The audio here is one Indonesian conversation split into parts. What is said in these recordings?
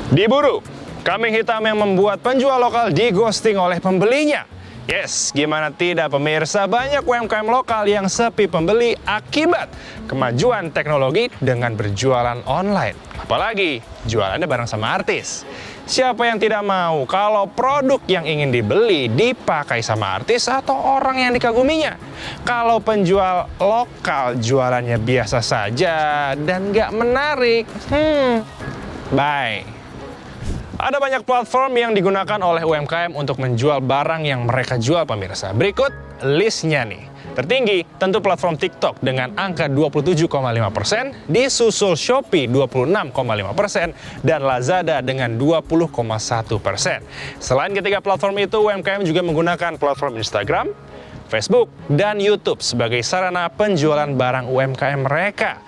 Diburu, kambing hitam yang membuat penjual lokal di-ghosting oleh pembelinya. Yes, gimana tidak pemirsa, banyak UMKM lokal yang sepi pembeli akibat kemajuan teknologi dengan berjualan online. Apalagi jualannya bareng sama artis. Siapa yang tidak mau kalau produk yang ingin dibeli dipakai sama artis atau orang yang dikaguminya? Kalau penjual lokal jualannya biasa saja dan nggak menarik, bye. Ada banyak platform yang digunakan oleh UMKM untuk menjual barang yang mereka jual pemirsa. Berikut listnya nih. Tertinggi tentu platform TikTok dengan angka 27,5%, disusul Shopee 26,5%, dan Lazada dengan 20,1%. Selain ketiga platform itu, UMKM juga menggunakan platform Instagram, Facebook, dan YouTube sebagai sarana penjualan barang UMKM mereka.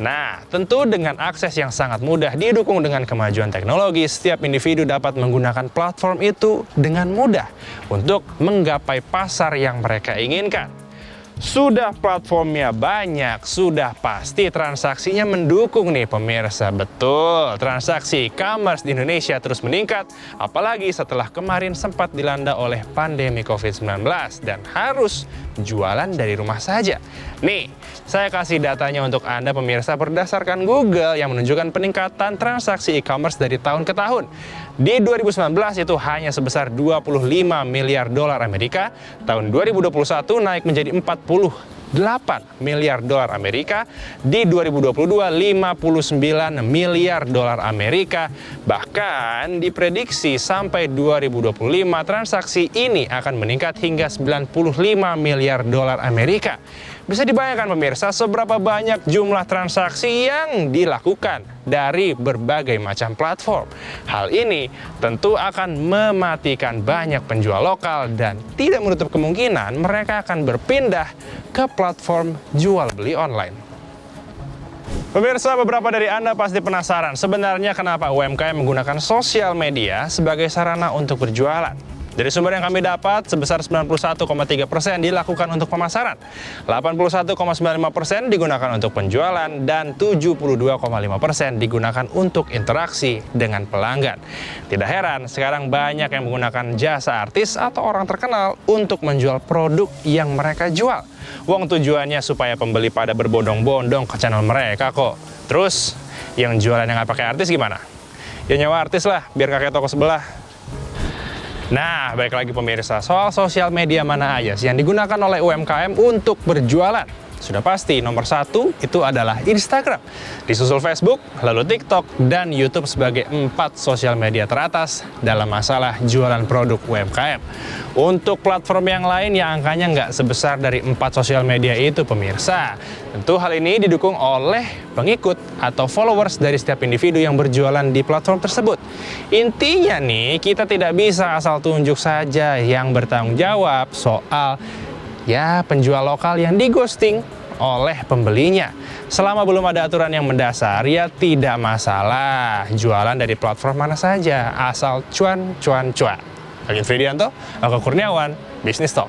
Nah, tentu dengan akses yang sangat mudah didukung dengan kemajuan teknologi, setiap individu dapat menggunakan platform itu dengan mudah untuk menggapai pasar yang mereka inginkan. Sudah platformnya banyak, sudah pasti transaksinya mendukung nih pemirsa. Betul, transaksi e-commerce di Indonesia terus meningkat, apalagi setelah kemarin sempat dilanda oleh pandemi COVID-19 dan harus jualan dari rumah saja. Nih, saya kasih datanya untuk Anda pemirsa berdasarkan Google yang menunjukkan peningkatan transaksi e-commerce dari tahun ke tahun. Di 2019 itu hanya sebesar 25 miliar dolar Amerika, tahun 2021 naik menjadi 48 miliar dolar Amerika, di 2022 59 miliar dolar Amerika. Bahkan diprediksi sampai 2025 transaksi ini akan meningkat hingga 95 miliar dolar Amerika. Bisa dibayangkan pemirsa seberapa banyak jumlah transaksi yang dilakukan dari berbagai macam platform. Hal ini tentu akan mematikan banyak penjual lokal dan tidak menutup kemungkinan mereka akan berpindah ke platform jual beli online. Pemirsa, beberapa dari Anda pasti penasaran sebenarnya kenapa UMKM menggunakan sosial media sebagai sarana untuk berjualan. Dari sumber yang kami dapat, sebesar 91,3% dilakukan untuk pemasaran, 81,95% digunakan untuk penjualan, dan 72,5% digunakan untuk interaksi dengan pelanggan. Tidak heran, sekarang banyak yang menggunakan jasa artis atau orang terkenal untuk menjual produk yang mereka jual. Wong tujuannya supaya pembeli pada berbondong-bondong ke channel mereka kok. Terus, yang jualan yang nggak pakai artis gimana? Ya nyawa artis lah, biar kakek toko sebelah. Nah, balik lagi pemirsa, soal sosial media mana aja sih yang digunakan oleh UMKM untuk berjualan? Sudah pasti nomor satu itu adalah Instagram, disusul Facebook, lalu TikTok, dan YouTube sebagai 4 sosial media teratas dalam masalah jualan produk UMKM. Untuk platform yang lain yang angkanya nggak sebesar dari 4 sosial media itu pemirsa. Tentu hal ini didukung oleh pengikut atau followers dari setiap individu yang berjualan di platform tersebut. Intinya nih, kita tidak bisa asal tunjuk saja, yang bertanggung jawab soal penjual lokal yang di-ghosting oleh pembelinya. Selama belum ada aturan yang mendasar, ya tidak masalah jualan dari platform mana saja, asal cuan. Agin Fridianto, Aku Kurniawan, Bisnis Talk.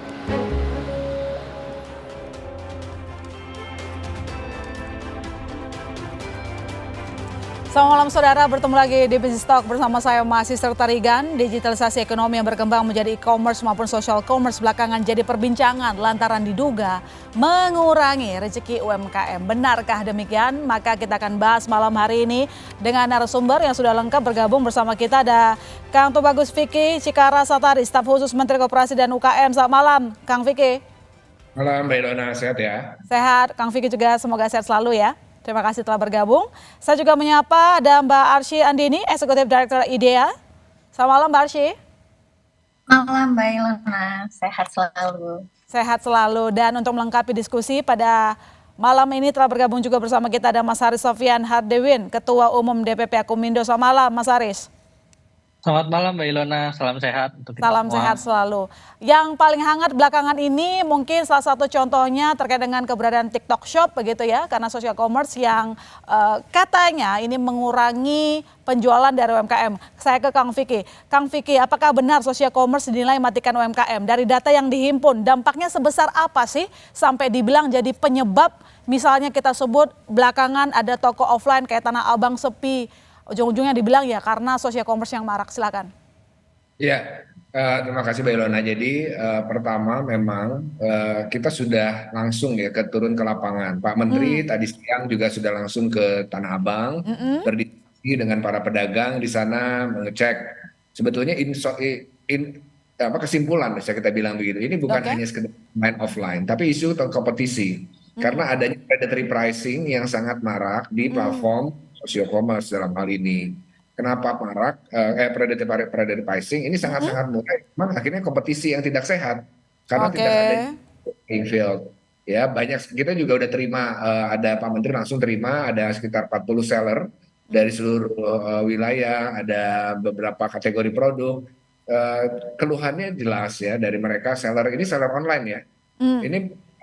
Selamat malam saudara, bertemu lagi di Bisnis Talk bersama saya Sister Tarigan. Digitalisasi ekonomi yang berkembang menjadi e-commerce maupun social commerce belakangan jadi perbincangan lantaran diduga mengurangi rezeki UMKM. Benarkah demikian? Maka kita akan bahas malam hari ini dengan narasumber yang sudah lengkap. Bergabung bersama kita ada Kang Tubagus Vicky Cikara Satari, staf khusus Menteri Koperasi dan UKM. Selamat malam Kang Vicky. Malam Mbak Ilona, sehat ya? Sehat, Kang Vicky juga semoga sehat selalu ya. Terima kasih telah bergabung. Saya juga menyapa ada Mbak Arsy Andini, Eksekutif Director IDEA. Selamat malam Mbak Arsy. Malam Mbak Ilona, sehat selalu. Sehat selalu, dan untuk melengkapi diskusi pada malam ini telah bergabung juga bersama kita ada Mas Haris Sofyan Hardewin, Ketua Umum DPP Akumindo. Selamat malam Mas Haris. Selamat malam Mbak Ilona, salam sehat untuk kita Salam semua. sehat selalu. Yang paling hangat belakangan ini mungkin salah satu contohnya terkait dengan keberadaan TikTok Shop begitu ya, karena social commerce yang katanya ini mengurangi penjualan dari UMKM. Saya ke Kang Vicky. Kang Vicky, apakah benar social commerce dinilai matikan UMKM? Dari data yang dihimpun, dampaknya sebesar apa sih sampai dibilang jadi penyebab, misalnya kita sebut belakangan ada toko offline kayak Tanah Abang sepi, ujung-ujungnya dibilang ya karena social commerce yang marak. Silakan. Ya, terima kasih Mbak Ilona. Jadi pertama memang kita sudah langsung ya turun ke lapangan. Pak Menteri tadi siang juga sudah langsung ke Tanah Abang, berdiskusi dengan para pedagang di sana, mengecek sebetulnya kesimpulan bisa kita bilang begitu. Ini bukan Oke. hanya sekedar main offline, tapi isu tentang kompetisi. Karena adanya predatory pricing yang sangat marak di platform social commerce dalam hal ini. Kenapa marak predatory pricing ini sangat-sangat murah? Memang akhirnya kompetisi yang tidak sehat karena Oke. tidak ada playing field. Ya, banyak kita juga udah terima ada Pak Menteri langsung terima ada sekitar 40 seller dari seluruh wilayah, ada beberapa kategori produk. Keluhannya jelas ya dari mereka ini seller online ya. Ini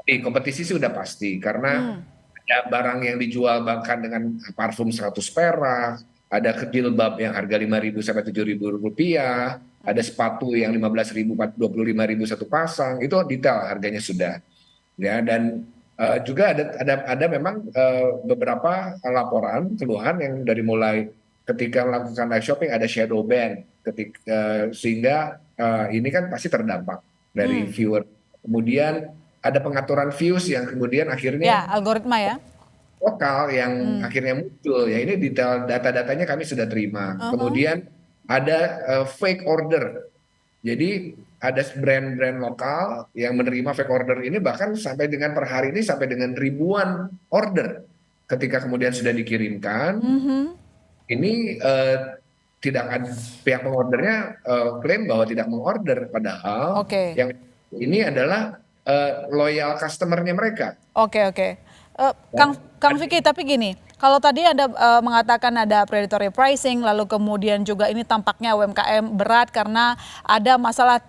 di kompetisi sih udah pasti karena ada barang yang dijual bahkan dengan parfum 100 perak, ada jilbab yang harga 5.000 sampai 7.000 rupiah, ada sepatu yang 15.000, 25.000 satu pasang, itu detail harganya sudah. Ya, dan juga ada memang beberapa laporan keluhan yang dari mulai ketika melakukan live shopping ada shadow ban, sehingga ini kan pasti terdampak dari viewer. Kemudian ada pengaturan views yang kemudian Ya, akhirnya algoritma ya. lokal yang akhirnya muncul ya, ini detail data-datanya kami sudah terima. Kemudian ada fake order, jadi ada brand-brand lokal yang menerima fake order ini bahkan sampai dengan per hari ini sampai dengan ribuan order. Ketika kemudian sudah dikirimkan, ini tidak ada pihak pengordernya klaim bahwa tidak mengorder, padahal Oke. yang ini adalah loyal customernya mereka. Oke. Kang Vicky, tapi gini, kalau tadi Anda mengatakan ada predatory pricing, lalu kemudian juga ini tampaknya UMKM berat karena ada masalah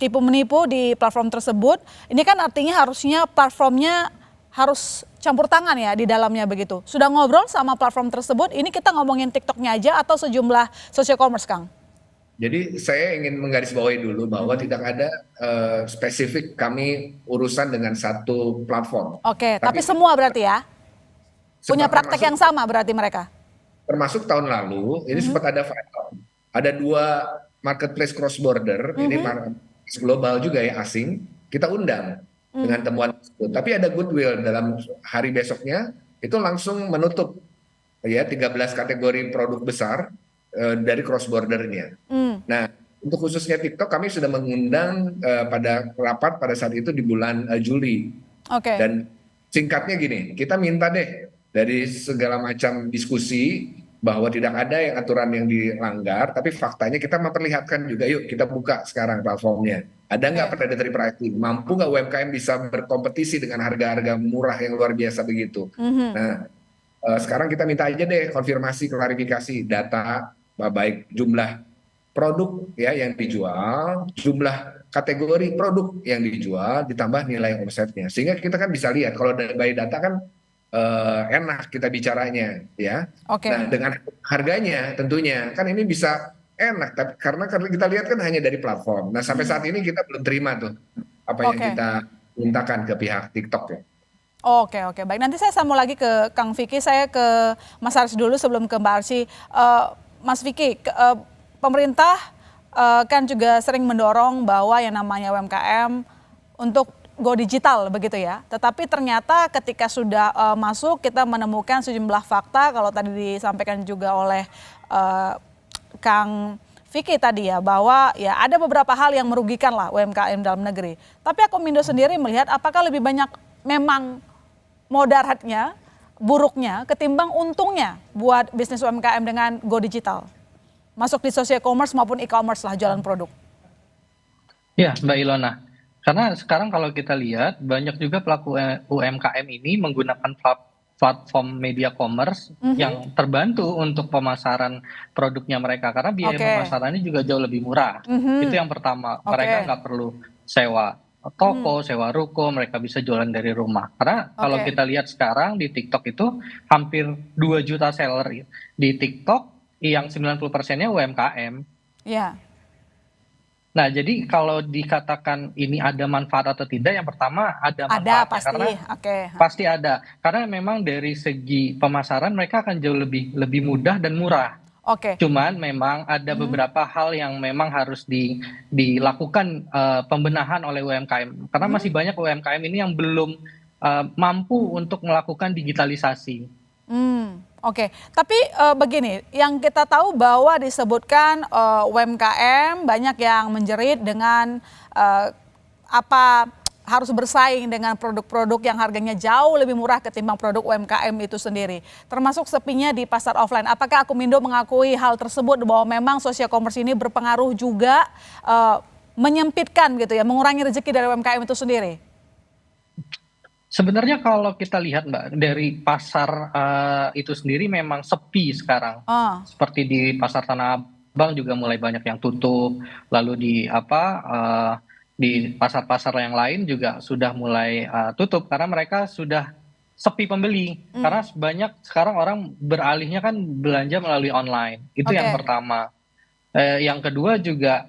tipu menipu di platform tersebut. Ini kan artinya harusnya platformnya harus campur tangan ya di dalamnya begitu. Sudah ngobrol sama platform tersebut, ini kita ngomongin TikToknya aja atau sejumlah social commerce, Kang? Jadi saya ingin menggarisbawahi dulu bahwa tidak ada spesifik kami urusan dengan satu platform. Oke, tapi semua berarti ya? Punya praktek yang sama berarti mereka? Termasuk tahun lalu, ini sempat ada viral. Ada 2 marketplace cross border, ini marketplace global juga ya, asing, kita undang dengan temuan tersebut. Tapi ada goodwill dalam hari besoknya, itu langsung menutup ya 13 kategori produk besar dari cross bordernya. Nah, untuk khususnya TikTok kami sudah mengundang pada rapat pada saat itu di bulan Juli. Oke. Dan singkatnya gini, kita minta deh dari segala macam diskusi bahwa tidak ada yang aturan yang dilanggar, tapi faktanya kita memperlihatkan juga, yuk kita buka sekarang platformnya. Ada nggak predatory pricing? Mampu nggak UMKM bisa berkompetisi dengan harga-harga murah yang luar biasa begitu? Nah, sekarang kita minta aja deh konfirmasi, klarifikasi data, baik jumlah produk ya yang dijual, jumlah kategori produk yang dijual, ditambah nilai omsetnya. Sehingga kita kan bisa lihat kalau by data kan enak kita bicaranya ya. Oke. Nah, dengan harganya tentunya kan ini bisa enak, tapi karena kita lihat kan hanya dari platform. Nah, sampai saat ini kita belum terima tuh apa yang kita mintakan ke pihak TikTok ya. Oke, baik. Nanti saya sambung lagi ke Kang Vicky, saya ke Mas Arsy dulu sebelum ke Mbak Arsy. Mas Vicky, pemerintah kan juga sering mendorong bahwa yang namanya UMKM untuk go digital begitu ya. Tetapi ternyata ketika sudah masuk kita menemukan sejumlah fakta, kalau tadi disampaikan juga oleh Kang Vicky tadi ya, bahwa ya ada beberapa hal yang merugikan lah UMKM dalam negeri. Tapi Akomindo sendiri melihat apakah lebih banyak memang mudaratnya, buruknya ketimbang untungnya buat bisnis UMKM dengan go digital? Masuk di social commerce maupun e-commerce lah, jualan produk. Ya, Mbak Ilona. Karena sekarang kalau kita lihat banyak juga pelaku UMKM ini menggunakan platform media commerce yang terbantu untuk pemasaran produknya mereka karena biaya pemasarannya juga jauh lebih murah. Itu yang pertama. Mereka nggak perlu sewa toko, sewa ruko, mereka bisa jualan dari rumah. Karena kalau kita lihat sekarang di TikTok itu hampir 2 juta seller di TikTok yang 90%-nya UMKM. Iya. Nah, jadi kalau dikatakan ini ada manfaat atau tidak, yang pertama ada Ada manfaatnya pasti, karena oke. pasti ada. Karena memang dari segi pemasaran mereka akan jauh lebih mudah dan murah. Oke. Cuman memang ada beberapa hal yang memang harus dilakukan pembenahan oleh UMKM. Karena masih banyak UMKM ini yang belum mampu untuk melakukan digitalisasi. Oke, tapi begini, yang kita tahu bahwa disebutkan UMKM banyak yang menjerit dengan harus bersaing dengan produk-produk yang harganya jauh lebih murah ketimbang produk UMKM itu sendiri. Termasuk sepinya di pasar offline. Apakah Akumindo mengakui hal tersebut bahwa memang social commerce ini berpengaruh juga menyempitkan gitu ya, mengurangi rezeki dari UMKM itu sendiri? Sebenarnya kalau kita lihat Mbak, dari pasar itu sendiri memang sepi sekarang. Seperti di pasar Tanah Abang juga mulai banyak yang tutup, lalu di pasar-pasar yang lain juga sudah mulai tutup karena mereka sudah sepi pembeli. Karena banyak sekarang orang beralihnya kan belanja melalui online. Itu yang pertama. Yang kedua juga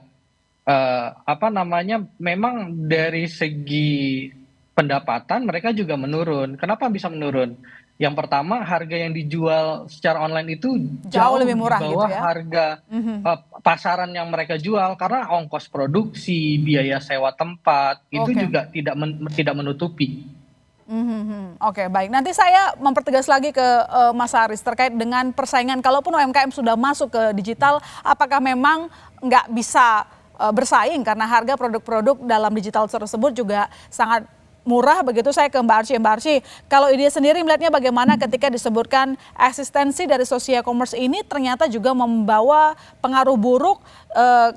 memang dari segi pendapatan mereka juga menurun. Kenapa bisa menurun? Yang pertama, harga yang dijual secara online itu jauh lebih murah di bawah gitu ya? harga pasaran yang mereka jual karena ongkos produksi, biaya sewa tempat itu juga tidak menutupi. Oke, baik. Nanti saya mempertegas lagi ke Mas Haris terkait dengan persaingan. Kalaupun UMKM sudah masuk ke digital, apakah memang nggak bisa bersaing karena harga produk-produk dalam digital tersebut juga sangat murah begitu? Saya ke Mbak Arsy. Mbak Arsy, kalau ide sendiri melihatnya bagaimana ketika disebutkan eksistensi dari social commerce ini ternyata juga membawa pengaruh buruk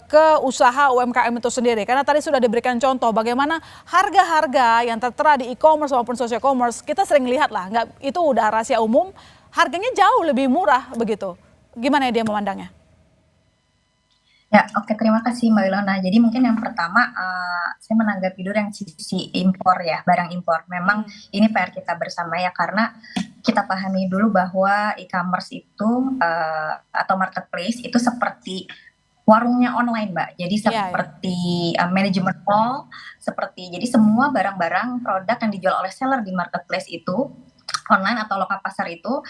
ke usaha UMKM itu sendiri? Karena tadi sudah diberikan contoh bagaimana harga-harga yang tertera di e-commerce maupun social commerce, kita sering lihat lah, itu udah rahasia umum, harganya jauh lebih murah begitu. Gimana dia memandangnya? Ya, oke, terima kasih Mbak Ilona. Jadi mungkin yang pertama saya menanggapi dulu yang sisi impor ya, barang impor. Memang ini PR kita bersama ya, karena kita pahami dulu bahwa e-commerce itu atau marketplace itu seperti warungnya online Mbak. Jadi seperti manajemen mall, jadi semua barang-barang produk yang dijual oleh seller di marketplace itu online atau lokal pasar itu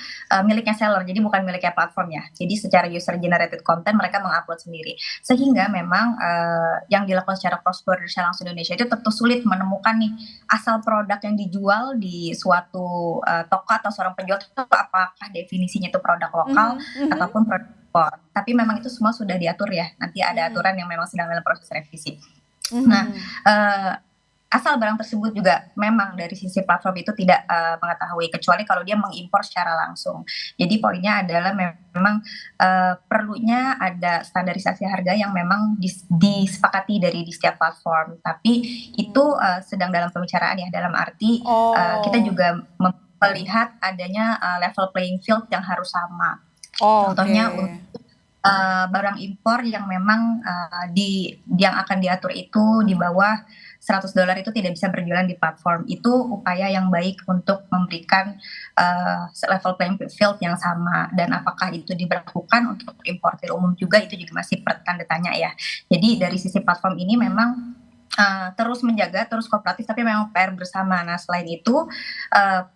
miliknya seller, jadi bukan miliknya platform ya. Jadi secara user generated content mereka mengupload sendiri. Sehingga memang yang dilakukan secara cross border secara langsung Indonesia itu tentu sulit menemukan nih asal produk yang dijual di suatu toko atau seorang penjual itu apakah definisinya itu produk lokal ataupun produk impor. Tapi memang itu semua sudah diatur ya. Nanti ada aturan yang memang sedang dalam proses revisi. Nah, asal barang tersebut juga memang dari sisi platform itu tidak mengetahui, kecuali kalau dia mengimpor secara langsung. Jadi poinnya adalah memang perlunya ada standarisasi harga yang memang disepakati dari di setiap platform. Tapi itu sedang dalam pembicaraan ya, dalam arti kita juga melihat adanya level playing field yang harus sama. Contohnya untuk barang impor yang memang yang akan diatur itu di bawah $100 itu tidak bisa berjualan di platform. Itu upaya yang baik untuk memberikan level playing field yang sama. Dan apakah itu diberlakukan untuk importir umum juga, itu juga masih tanda tanya ya. Jadi dari sisi platform ini memang terus menjaga, terus kooperatif, tapi memang PR bersama. Nah, selain itu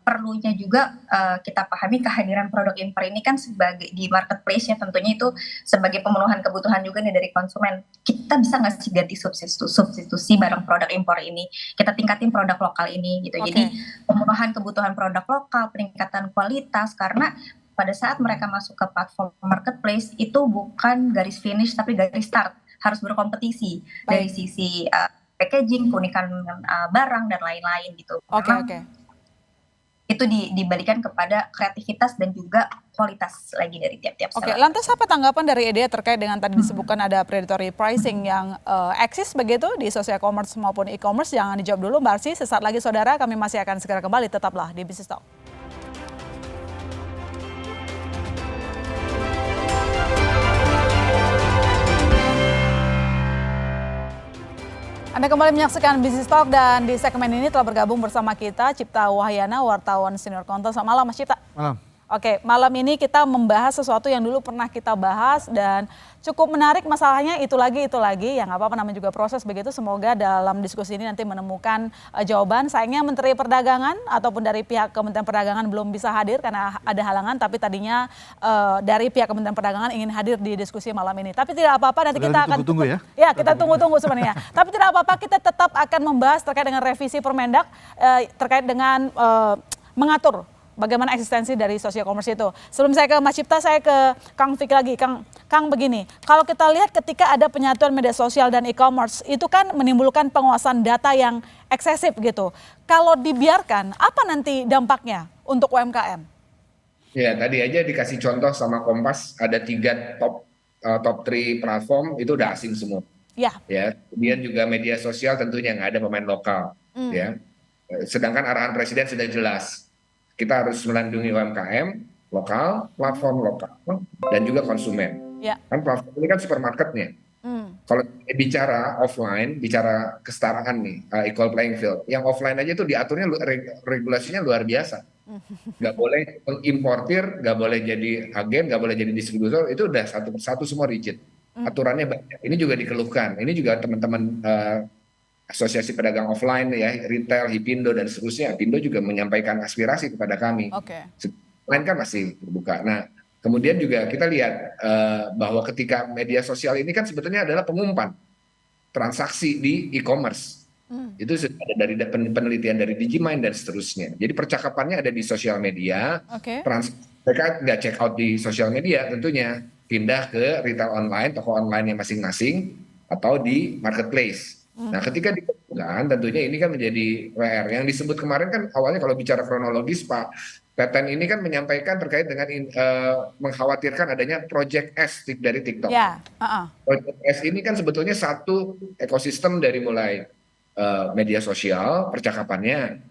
perlunya juga kita pahami kehadiran produk impor ini kan sebagai di marketplace ya, tentunya itu sebagai pemenuhan kebutuhan juga nih dari konsumen. Kita bisa nggak sih ganti substitusi barang produk impor ini, kita tingkatin produk lokal ini gitu. Jadi pemenuhan kebutuhan produk lokal, peningkatan kualitas, karena pada saat mereka masuk ke platform marketplace itu bukan garis finish tapi garis start, harus berkompetisi dari sisi packaging, keunikan barang dan lain-lain gitu. Itu dibalikan kepada kreativitas dan juga kualitas lagi dari tiap-tiap seller. Lantas apa tanggapan dari IDEA terkait dengan tadi disebutkan ada predatory pricing yang eksis begitu di social commerce maupun e-commerce? Jangan dijawab dulu Mbak Arsy, sesaat lagi saudara kami masih akan segera kembali, tetaplah di Business Talk. Anda kembali menyaksikan Business Talk dan di segmen ini telah bergabung bersama kita Cipta Wahyana, wartawan senior konten. Selamat malam Mas Cipta. Malam. Oke, malam ini kita membahas sesuatu yang dulu pernah kita bahas dan cukup menarik, masalahnya itu lagi, ya nggak apa-apa, namanya juga proses begitu. Semoga dalam diskusi ini nanti menemukan jawaban. Sayangnya Menteri Perdagangan ataupun dari pihak Kementerian Perdagangan belum bisa hadir karena ada halangan, tapi tadinya dari pihak Kementerian Perdagangan ingin hadir di diskusi malam ini. Tapi tidak apa-apa, nanti kita akan tunggu-tunggu ya. Ya, kita tunggu-tunggu sebenarnya. Tapi tidak apa-apa, kita tetap akan membahas terkait dengan revisi Permendak, terkait dengan mengatur bagaimana eksistensi dari social commerce itu. Sebelum saya ke Mas Cipta, saya ke Kang Vicky lagi. Kang begini, kalau kita lihat ketika ada penyatuan media sosial dan e-commerce, itu kan menimbulkan penguasaan data yang eksesif gitu. Kalau dibiarkan, apa nanti dampaknya untuk UMKM? Ya, tadi aja dikasih contoh sama Kompas, ada 3 top 3 platform itu udah asing semua. Ya. Ya, kemudian juga media sosial tentunya nggak ada pemain lokal. Ya, sedangkan arahan Presiden sudah jelas. Kita harus melindungi UMKM lokal, platform lokal, dan juga konsumen. Ya. Kan platform ini kan supermarketnya. Kalau bicara offline, bicara kesetaraan nih, equal playing field. Yang offline aja itu diaturnya regulasinya luar biasa. Nggak boleh importir, nggak boleh jadi agen, nggak boleh jadi distributor, itu udah satu persatu semua rigid. Aturannya banyak. Ini juga dikeluhkan. Ini juga teman-teman Asosiasi Pedagang Offline ya, retail, Hipindo dan seterusnya. Hipindo juga menyampaikan aspirasi kepada kami. Lain kan masih terbuka. Nah, kemudian juga kita lihat bahwa ketika media sosial ini kan sebetulnya adalah pengumpan transaksi di e-commerce. Itu sudah ada dari penelitian dari Digimind dan seterusnya. Jadi percakapannya ada di sosial media. Mereka nggak check out di sosial media tentunya, pindah ke retail online, toko online yang masing-masing, atau di marketplace. Nah, ketika ditemukan, tentunya ini kan menjadi WR. Yang disebut kemarin kan awalnya kalau bicara kronologis, Pak Teten ini kan menyampaikan terkait dengan mengkhawatirkan adanya Project S dari TikTok. Project S ini kan sebetulnya satu ekosistem dari mulai media sosial, percakapannya,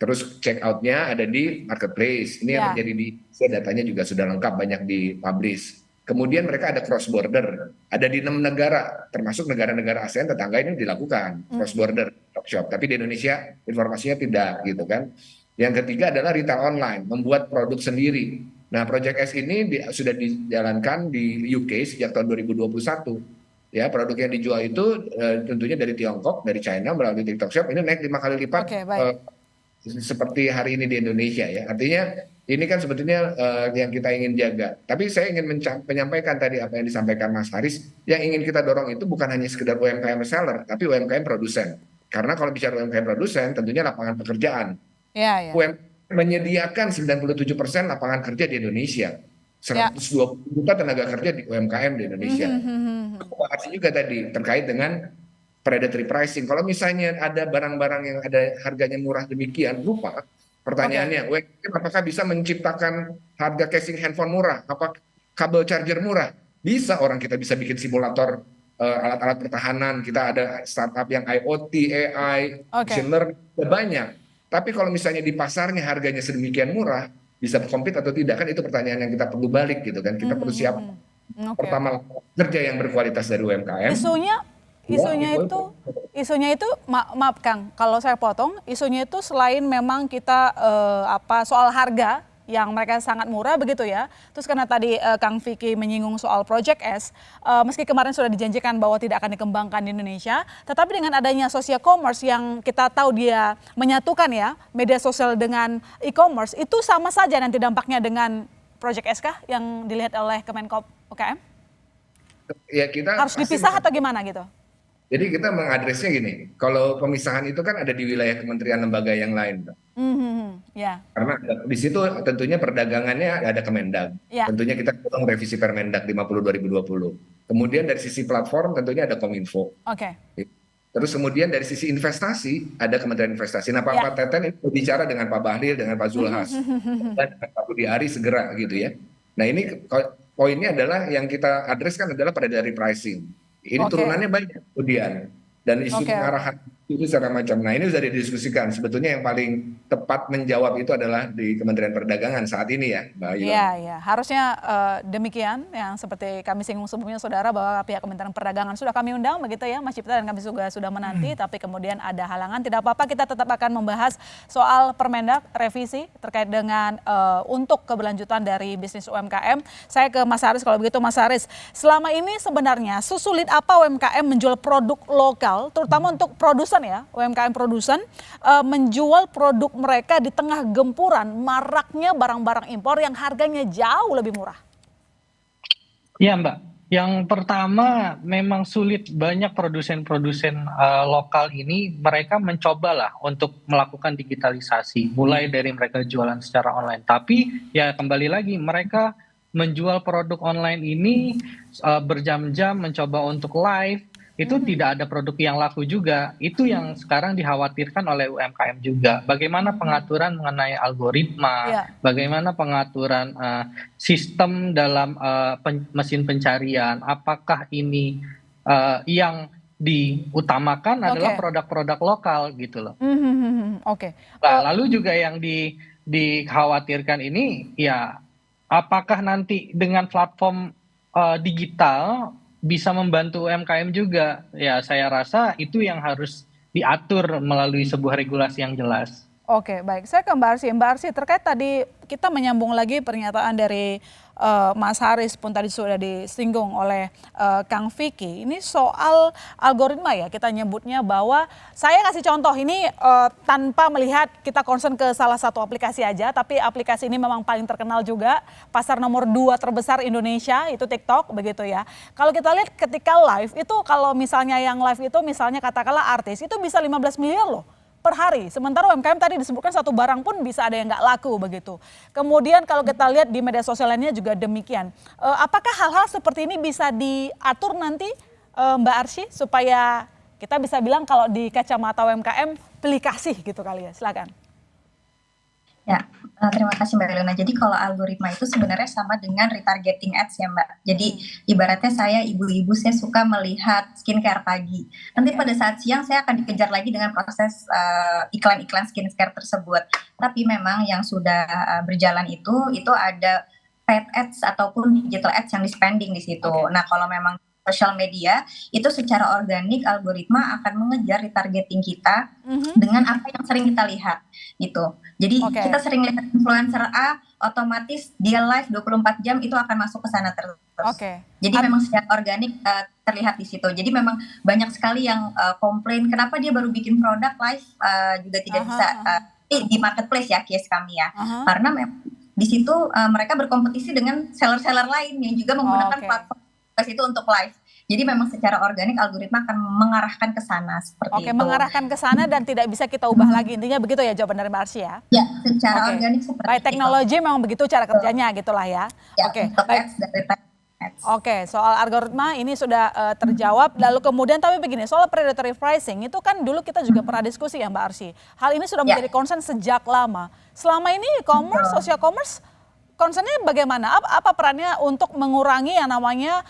terus check out-nya ada di marketplace. Ini yang terjadi di datanya juga sudah lengkap, banyak dipublish. Kemudian mereka ada cross border, ada di 6 negara, termasuk negara-negara ASEAN tetangga ini dilakukan cross border shop. Tapi di Indonesia informasinya tidak, gitu kan. Yang ketiga adalah retail online, membuat produk sendiri. Nah, Project S ini sudah dijalankan di UK sejak tahun 2021. Ya, produk yang dijual itu tentunya dari Tiongkok, dari China melalui TikTok Shop ini naik 5 kali lipat. Seperti hari ini di Indonesia ya. Artinya ini kan sebetulnya yang kita ingin jaga. Tapi saya ingin menyampaikan tadi apa yang disampaikan Mas Haris, yang ingin kita dorong itu bukan hanya sekedar UMKM seller, tapi UMKM produsen. Karena kalau bicara UMKM produsen, tentunya lapangan pekerjaan. UMKM menyediakan 97% lapangan kerja di Indonesia. 120 juta tenaga kerja di UMKM di Indonesia. Aku juga tadi terkait dengan predatory pricing. Kalau misalnya ada barang-barang yang ada harganya murah demikian, lupa. Pertanyaannya, apakah bisa menciptakan harga casing handphone murah? Apa kabel charger murah? Bisa, orang kita bisa bikin simulator alat-alat pertahanan. Kita ada startup yang IoT, AI, machine learning, banyak. Tapi kalau misalnya di pasarnya harganya sedemikian murah, bisa compete atau tidak? Kan itu pertanyaan yang kita perlu balik gitu kan. Kita perlu siap. Pertama, kerja yang berkualitas dari UMKM. Isunya itu maaf Kang, kalau saya potong, isunya itu selain memang kita soal harga yang mereka sangat murah begitu ya. Terus karena tadi Kang Vicky menyinggung soal Project S, meski kemarin sudah dijanjikan bahwa tidak akan dikembangkan di Indonesia, tetapi dengan adanya social commerce yang kita tahu dia menyatukan ya media sosial dengan e-commerce, itu sama saja nanti dampaknya dengan Project S kah yang dilihat oleh Kemenkop UKM? Ya, kita harus dipisah atau gimana gitu? Jadi kita mengadresnya gini, kalau pemisahan itu kan ada di wilayah kementerian lembaga yang lain. Karena di situ tentunya perdagangannya ada Kemendag. Tentunya kita dorong revisi Permendag 50 2020. Kemudian dari sisi platform tentunya ada Kominfo. Terus kemudian dari sisi investasi ada Kementerian Investasi. Nah, Pak Teten itu berbicara dengan Pak Bahlil, dengan Pak Zulhas, dan Pak Budi Ari segera gitu ya. Nah, ini poinnya adalah yang kita address kan adalah pada dari pricing. Ini turunannya banyak kemudian. Dan isu pengarahan itu segala macam. Nah, ini sudah didiskusikan. Sebetulnya yang paling tepat menjawab itu adalah di Kementerian Perdagangan saat ini ya, Mbak Ilona. Iya, iya. Harusnya demikian yang seperti kami singgung sebelumnya saudara bahwa pihak Kementerian Perdagangan sudah kami undang begitu ya Mas Cipta dan kami juga sudah menanti tapi kemudian ada halangan. Tidak apa-apa kita tetap akan membahas soal Permendak revisi terkait dengan untuk keberlanjutan dari bisnis UMKM. Saya ke Mas Haris kalau begitu Mas Haris. Selama ini sebenarnya sesulit apa UMKM menjual produk lokal terutama untuk produsen ya, UMKM produsen menjual produk mereka di tengah gempuran maraknya barang-barang impor yang harganya jauh lebih murah. Iya Mbak, yang pertama memang sulit, banyak produsen-produsen lokal ini mereka mencobalah untuk melakukan digitalisasi, mulai dari mereka jualan secara online. Tapi ya kembali lagi mereka menjual produk online ini berjam-jam mencoba untuk live, itu tidak ada produk yang laku juga. Itu yang sekarang dikhawatirkan oleh UMKM juga. Bagaimana pengaturan mengenai algoritma, bagaimana pengaturan sistem dalam mesin pencarian, apakah ini yang diutamakan adalah produk-produk lokal gitu loh. Oke. Nah, lalu juga yang dikhawatirkan ini ya apakah nanti dengan platform digital bisa membantu UMKM juga? Ya saya rasa itu yang harus diatur melalui sebuah regulasi yang jelas. Oke, baik. Saya ke Mbak Arsy. Mbak Arsy, terkait tadi kita menyambung lagi pernyataan dari Mas Haris pun tadi sudah disinggung oleh Kang Vicky. Ini soal algoritma ya, kita nyebutnya bahwa saya kasih contoh ini tanpa melihat kita concern ke salah satu aplikasi aja, tapi aplikasi ini memang paling terkenal juga, pasar nomor 2 terbesar Indonesia itu TikTok begitu ya. Kalau kita lihat ketika live itu kalau misalnya yang live itu misalnya katakanlah artis itu bisa 15 miliar loh per hari. Sementara UMKM tadi disebutkan satu barang pun bisa ada yang nggak laku begitu. Kemudian kalau kita lihat di media sosial lainnya juga demikian. Apakah hal-hal seperti ini bisa diatur nanti Mbak Arsy supaya kita bisa bilang kalau di kacamata UMKM pilih kasih gitu kali ya, silakan. Ya, terima kasih Mbak Ilona. Jadi kalau algoritma itu sebenarnya sama dengan retargeting ads ya Mbak. Jadi ibaratnya saya ibu-ibu saya suka melihat skincare pagi. Nanti pada saat siang saya akan dikejar lagi dengan proses iklan-iklan skincare tersebut. Tapi memang yang sudah berjalan itu ada paid ads ataupun digital ads yang di-spending di situ. Nah kalau memang sosial media itu secara organik algoritma akan mengejar retargeting kita dengan apa yang sering kita lihat gitu. Jadi kita sering lihat influencer A, otomatis dia live 24 jam itu akan masuk ke sana terus. Jadi memang secara organik terlihat di situ. Jadi memang banyak sekali yang komplain kenapa dia baru bikin produk live juga tidak bisa di marketplace ya case kami ya. Karena memang di situ mereka berkompetisi dengan seller-seller lain yang juga menggunakan platform itu untuk live. Jadi memang secara organik algoritma akan mengarahkan ke sana seperti itu. Mengarahkan ke sana dan tidak bisa kita ubah lagi. Intinya begitu ya jawaban dari Mbak Arsy ya? Ya, secara organik seperti itu. Teknologi memang begitu cara kerjanya gitulah ya. Oke, soal algoritma ini sudah terjawab. Lalu kemudian tapi begini, soal predatory pricing itu kan dulu kita juga pernah diskusi ya Mbak Arsy. Hal ini sudah menjadi concern sejak lama. Selama ini e-commerce, social commerce concernnya bagaimana? Apa perannya untuk mengurangi yang namanya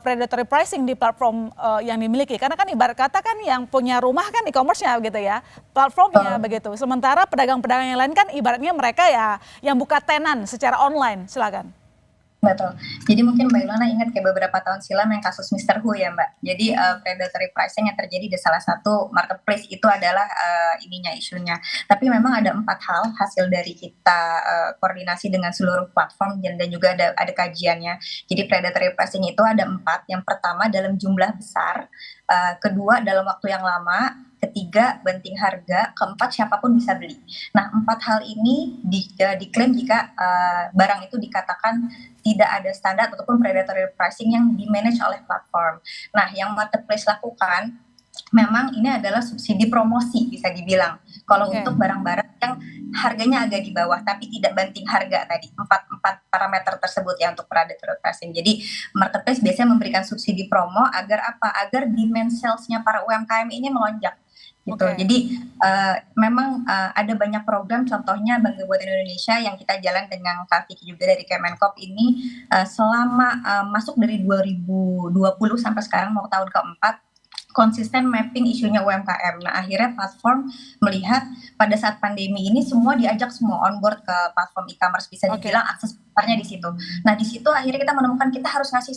predatory pricing di platform yang dimiliki? Karena kan ibarat kata kan yang punya rumah kan e-commerce-nya gitu ya, platformnya begitu. Sementara pedagang-pedagang yang lain kan ibaratnya mereka ya yang buka tenan secara online. Silakan. Betul. Jadi mungkin Mbak Ilona ingat kayak beberapa tahun silam yang kasus Mr. Who ya Mbak. Jadi predatory pricing yang terjadi di salah satu marketplace itu adalah isunya. Tapi memang ada 4 hal hasil dari kita koordinasi dengan seluruh platform dan juga ada kajiannya. Jadi predatory pricing itu ada 4. Yang pertama dalam jumlah besar, kedua dalam waktu yang lama, ketiga banting harga, keempat siapapun bisa beli. Nah 4 hal ini diklaim jika barang itu dikatakan tidak ada standar ataupun predatory pricing yang dimanage oleh platform. Nah yang marketplace lakukan memang ini adalah subsidi promosi bisa dibilang. Kalau untuk barang-barang yang harganya agak di bawah tapi tidak banting harga tadi, 4 parameter tersebut ya untuk predatory pricing. Jadi marketplace biasanya memberikan subsidi promo agar apa? Agar demand sales-nya para UMKM ini melonjak. Gitu. Jadi memang ada banyak program, contohnya Bangga Buatan Indonesia yang kita jalan dengan Kak Vicky juga dari Kemenkop ini selama masuk dari 2020 sampai sekarang mau tahun keempat, konsisten mapping isunya UMKM. Nah, akhirnya platform melihat pada saat pandemi ini semua diajak semua on board ke platform e-commerce, bisa dibilang akses pasarnya di situ. Nah, di situ akhirnya kita menemukan kita harus ngasih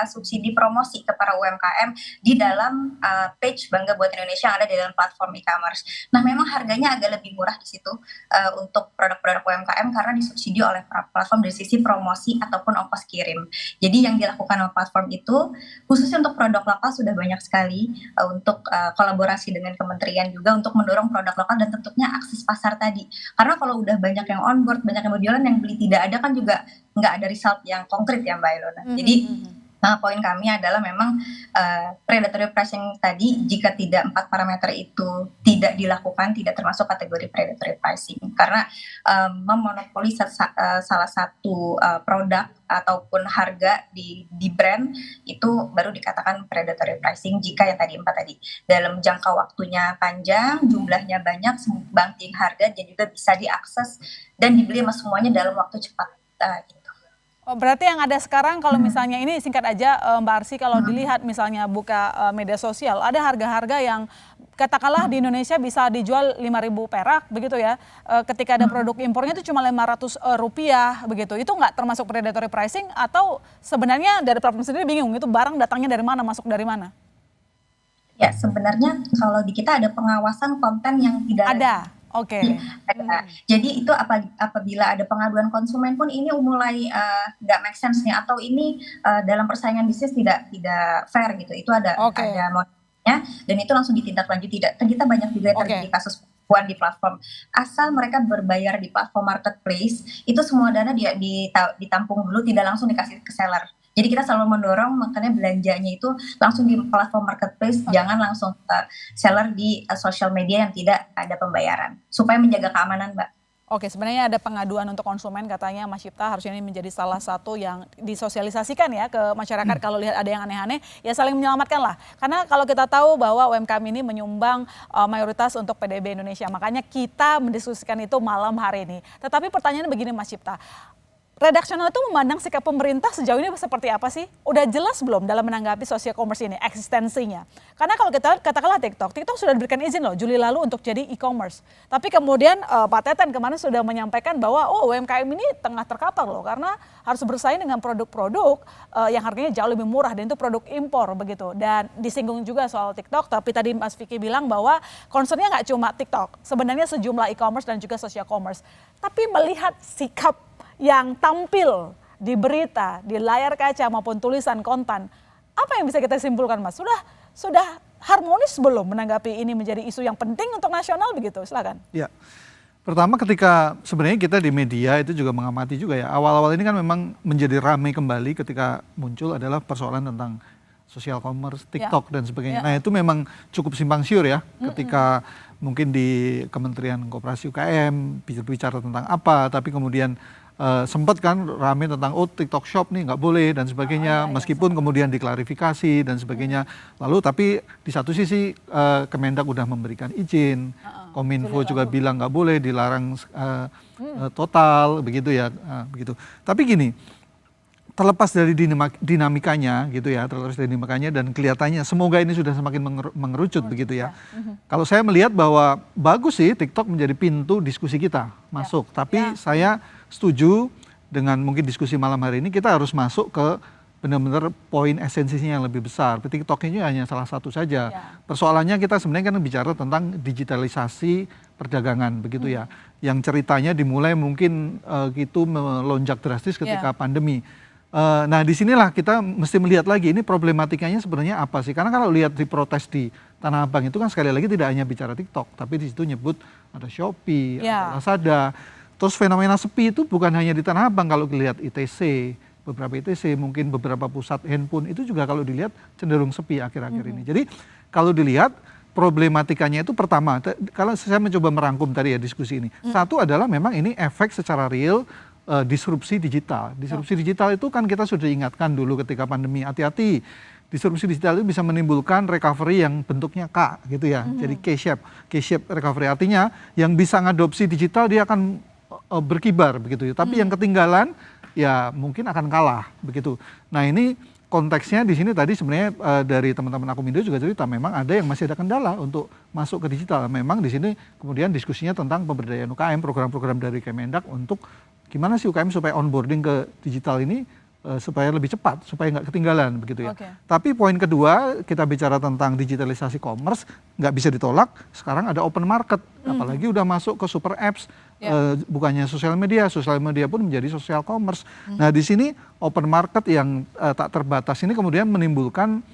subsidi promosi ke para UMKM di dalam page Bangga Buat Indonesia yang ada di dalam platform e-commerce. Nah, memang harganya agak lebih murah di situ untuk produk-produk UMKM karena disubsidi oleh platform dari sisi promosi ataupun ongkos kirim. Jadi yang dilakukan oleh platform itu khususnya untuk produk lokal sudah banyak sekali untuk kolaborasi dengan kementerian juga untuk mendorong produk lokal dan tentunya akses pasar tadi. Karena kalau udah banyak yang on board, banyak yang berjualan, yang beli tidak ada kan juga nggak ada result yang konkret ya Mbak Ilona. Jadi poin kami adalah memang predatory pricing tadi jika tidak 4 parameter itu tidak dilakukan tidak termasuk kategori predatory pricing karena memonopoli salah satu produk ataupun harga di brand itu baru dikatakan predatory pricing jika yang tadi 4 tadi dalam jangka waktunya panjang, jumlahnya banyak, banting harga dan juga bisa diakses dan dibeli sama semuanya dalam waktu cepat gitu. Oh, berarti yang ada sekarang kalau misalnya ini singkat aja Mbak Arsy, kalau dilihat misalnya buka media sosial ada harga-harga yang katakanlah di Indonesia bisa dijual 5.000 perak begitu ya, ketika ada produk impornya itu cuma 500 rupiah begitu, itu nggak termasuk predatory pricing atau sebenarnya dari platform sendiri bingung itu barang datangnya dari mana, masuk dari mana? Ya sebenarnya kalau di kita ada pengawasan konten yang tidak ada. Oke. Jadi itu apabila ada pengaduan konsumen pun ini mulai nggak make sense nih atau ini dalam persaingan bisnis tidak fair gitu. Itu ada modelnya dan itu langsung ditindaklanjuti. Kita banyak juga yang terjadi kasus penipuan di platform. Asal mereka berbayar di platform marketplace, itu semua dana ditampung dulu, tidak langsung dikasih ke seller. Jadi kita selalu mendorong makanya belanjanya itu langsung di platform marketplace, jangan langsung ke seller di social media yang tidak ada pembayaran, supaya menjaga keamanan, Mbak. Oke, sebenarnya ada pengaduan untuk konsumen katanya Mas Cipta, harusnya ini menjadi salah satu yang disosialisasikan ya ke masyarakat kalau lihat ada yang aneh-aneh, ya saling menyelamatkan lah. Karena kalau kita tahu bahwa UMKM ini menyumbang mayoritas untuk PDB Indonesia, makanya kita mendiskusikan itu malam hari ini. Tetapi pertanyaannya begini Mas Cipta, redaksional itu memandang sikap pemerintah sejauh ini seperti apa sih? Udah jelas belum dalam menanggapi social commerce ini, eksistensinya? Karena kalau kita katakanlah TikTok sudah diberikan izin loh Juli lalu untuk jadi e-commerce. Tapi kemudian Pak Teten kemarin sudah menyampaikan bahwa UMKM ini tengah terkapar loh karena harus bersaing dengan produk-produk yang harganya jauh lebih murah dan itu produk impor begitu. Dan disinggung juga soal TikTok, tapi tadi Mas Vicky bilang bahwa concernnya nggak cuma TikTok, sebenarnya sejumlah e-commerce dan juga social commerce. Tapi melihat sikap yang tampil di berita, di layar kaca maupun tulisan konten, apa yang bisa kita simpulkan Mas? Sudah harmonis belum menanggapi ini menjadi isu yang penting untuk nasional begitu? Silakan. Ya, pertama ketika sebenarnya kita di media itu juga mengamati juga ya, awal-awal ini kan memang menjadi ramai kembali ketika muncul adalah persoalan tentang social commerce, TikTok dan sebagainya. Nah itu memang cukup simpang siur ya, ketika mungkin di Kementerian Koperasi UKM bicara tentang apa, tapi kemudian sempat kan rame tentang TikTok Shop nih nggak boleh dan sebagainya, meskipun kemudian diklarifikasi dan sebagainya. Lalu tapi di satu sisi Kemendak udah memberikan izin, Kominfo juga bilang nggak boleh, dilarang total begitu ya, begitu. Tapi gini, terlepas dari dinamikanya gitu ya, terlepas dari dinamikanya dan kelihatannya semoga ini sudah semakin mengerucut begitu ya. Kalau saya melihat bahwa bagus sih TikTok menjadi pintu diskusi kita masuk, tapi saya setuju dengan mungkin diskusi malam hari ini kita harus masuk ke benar-benar poin esensinya yang lebih besar. TikTok ini hanya salah satu saja. Persoalannya kita sebenarnya kan bicara tentang digitalisasi perdagangan begitu ya. Yang ceritanya dimulai mungkin gitu melonjak drastis ketika pandemi. Nah disinilah kita mesti melihat lagi ini problematikanya sebenarnya apa sih? Karena kalau lihat di protes di Tanah Abang itu kan sekali lagi tidak hanya bicara TikTok, tapi di situ nyebut ada Shopee, ada Lazada. Terus fenomena sepi itu bukan hanya di Tanah Abang, kalau dilihat ITC, beberapa ITC, mungkin beberapa pusat handphone itu juga kalau dilihat cenderung sepi akhir-akhir ini. Jadi kalau dilihat problematikanya itu pertama, kalau saya mencoba merangkum tadi ya diskusi ini, satu adalah memang ini efek secara real disrupsi digital. Disrupsi digital itu kan kita sudah ingatkan dulu ketika pandemi, hati-hati. Disrupsi digital itu bisa menimbulkan recovery yang bentuknya K gitu ya. Jadi K-shape recovery, artinya yang bisa ngadopsi digital dia akan berkibar begitu ya. Tapi yang ketinggalan ya mungkin akan kalah begitu. Nah ini konteksnya di sini tadi sebenarnya dari teman-teman Akumindo juga cerita memang ada yang masih ada kendala untuk masuk ke digital. Memang di sini kemudian diskusinya tentang pemberdayaan UKM, program-program dari Kemendak untuk gimana sih UKM supaya onboarding ke digital ini supaya lebih cepat, supaya nggak ketinggalan begitu ya. Tapi poin kedua, kita bicara tentang digitalisasi commerce, nggak bisa ditolak. Sekarang ada open market, apalagi udah masuk ke super apps, bukannya sosial media pun menjadi social commerce. Nah di sini open market yang tak terbatas ini kemudian menimbulkan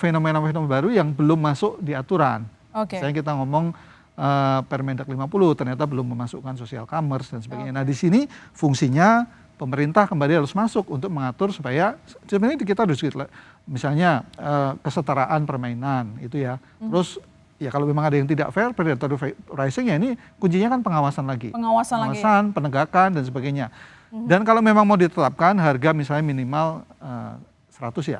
fenomena-fenomena baru yang belum masuk di aturan. Misalnya kita ngomong Permendak 50 ternyata belum memasukkan social commerce dan sebagainya. Nah di sini fungsinya pemerintah kembali harus masuk untuk mengatur supaya sebenarnya kita harus misalnya kesetaraan permainan itu ya. Terus ya kalau memang ada yang tidak fair, predatory pricing ya ini kuncinya kan pengawasan lagi. Pengawasan, penegakan dan sebagainya. Dan kalau memang mau ditetapkan harga misalnya minimal $100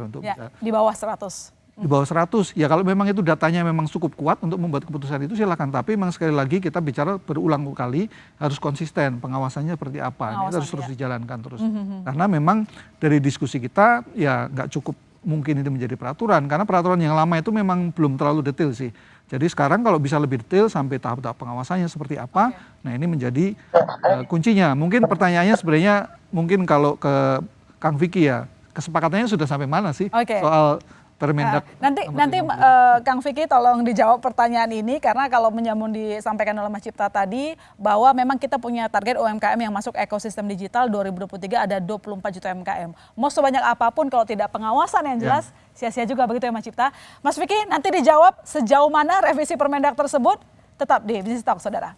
untuk bisa di bawah 100. Di bawah 100, ya kalau memang itu datanya memang cukup kuat untuk membuat keputusan itu silakan. Tapi memang sekali lagi kita bicara berulang kali harus konsisten, pengawasannya seperti apa, ini harus terus dijalankan terus. Karena memang dari diskusi kita ya nggak cukup mungkin itu menjadi peraturan, karena peraturan yang lama itu memang belum terlalu detail sih. Jadi sekarang kalau bisa lebih detail sampai tahap-tahap pengawasannya seperti apa, nah ini menjadi kuncinya. Mungkin pertanyaannya sebenarnya mungkin kalau ke Kang Vicky ya, kesepakatannya sudah sampai mana sih soal Permendak. Nanti Kang Vicky tolong dijawab pertanyaan ini karena kalau menyambung disampaikan oleh Mas Cipta tadi bahwa memang kita punya target UMKM yang masuk ekosistem digital 2023 ada 24 juta UMKM. Mau sebanyak apapun kalau tidak pengawasan yang jelas sia-sia juga begitu ya Mas Cipta. Mas Vicky nanti dijawab sejauh mana revisi Permendak tersebut tetap di Business Talk Saudara.